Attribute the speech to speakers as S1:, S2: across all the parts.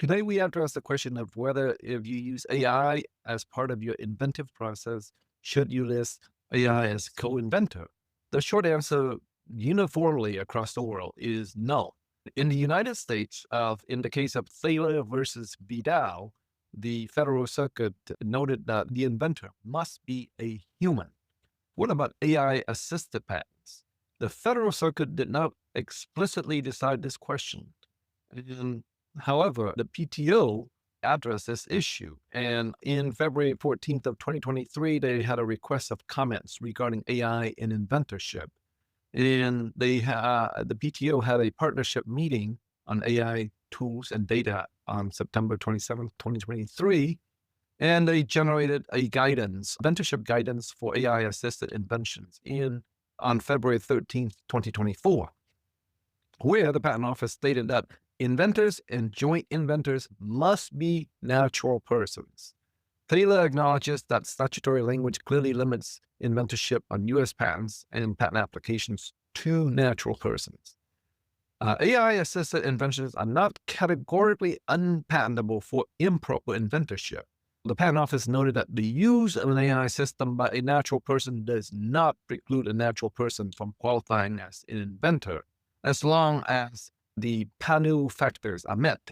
S1: Today, we address the question of whether if you use AI as part of your inventive process, should you list AI as co-inventor? The short answer uniformly across the world is no. In the United States, in the case of Thaler versus Vidal, the Federal Circuit noted that the inventor must be a human. What about AI assisted patents? The Federal Circuit did not explicitly decide this question. And, however, the PTO addressed this issue. And in February 14th of 2023, they had a request of comments regarding AI in inventorship. And the PTO had a partnership meeting on AI tools and data on September 27th, 2023. And they generated a guidance, inventorship guidance for AI assisted inventions on February 13th, 2024, where the Patent Office stated that inventors and joint inventors must be natural persons. Thaler acknowledges that statutory language clearly limits inventorship on U.S. patents and patent applications to natural persons. AI-assisted inventions are not categorically unpatentable for improper inventorship. The Patent Office noted that the use of an AI system by a natural person does not preclude a natural person from qualifying as an inventor, as long as the PANU factors are met.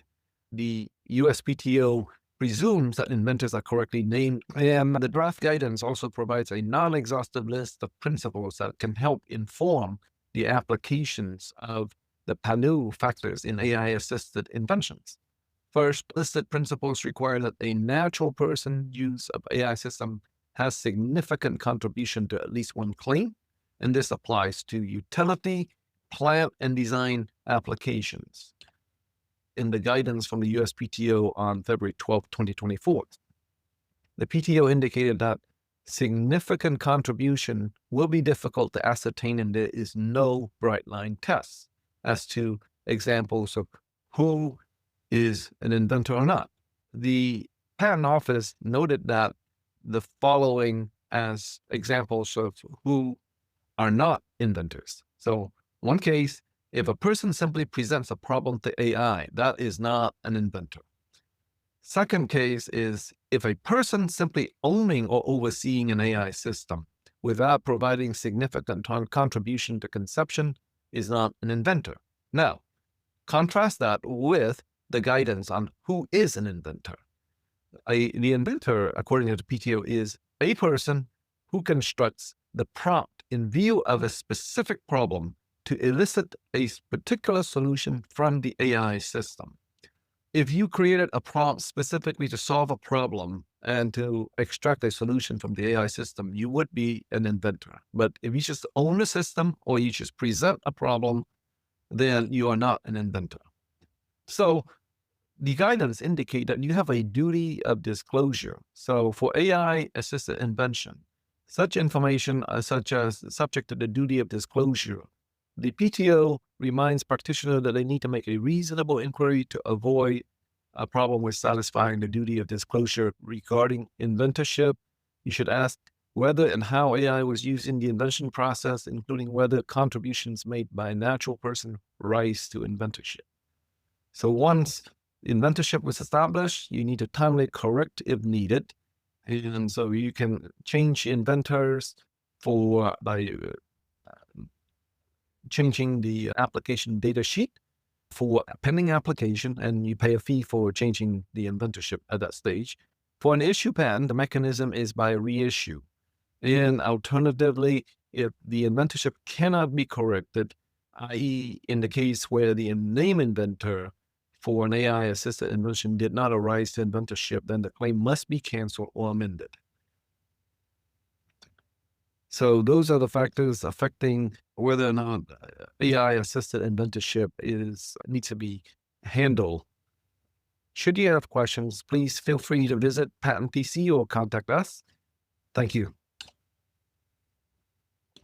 S1: The USPTO presumes that inventors are correctly named, and the draft guidance also provides a non-exhaustive list of principles that can help inform the applications of the PANU factors in AI-assisted inventions. First, listed principles require that a natural person use of AI system has significant contribution to at least one claim, and this applies to utility, plant, and design applications. In the guidance from the USPTO on February 12, 2024, the PTO indicated that significant contribution will be difficult to ascertain, and there is no bright line test as to examples of who is an inventor or not. The Patent Office noted that the following as examples of who are not inventors. So one case, if a person simply presents a problem to AI, that is not an inventor. Second case is if a person simply owning or overseeing an AI system without providing significant contribution to conception is not an inventor. Now, contrast that with the guidance on who is an inventor. The inventor, according to the PTO, is a person who constructs the prompt in view of a specific problem to elicit a particular solution from the AI system. If you created a prompt specifically to solve a problem and to extract a solution from the AI system, you would be an inventor. But if you just own the system or you just present a problem, then you are not an inventor. So the guidance indicate that you have a duty of disclosure. So for AI-assisted invention, such information such as subject to the duty of disclosure, the PTO reminds practitioners that they need to make a reasonable inquiry to avoid a problem with satisfying the duty of disclosure regarding inventorship. You should ask whether and how AI was used in the invention process, including whether contributions made by a natural person rise to inventorship. So once inventorship was established, you need to timely correct if needed. And so you can change inventors by changing the application data sheet for a pending application, and you pay a fee for changing the inventorship at that stage. For an issue patent, the mechanism is by reissue. And alternatively, if the inventorship cannot be corrected, i.e. in the case where the name inventor for an AI-assisted invention did not arise to inventorship, then the claim must be canceled or amended. So those are the factors affecting whether or not AI-assisted inventorship needs to be handled. Should you have questions, please feel free to visit Patent PC or contact us. Thank you.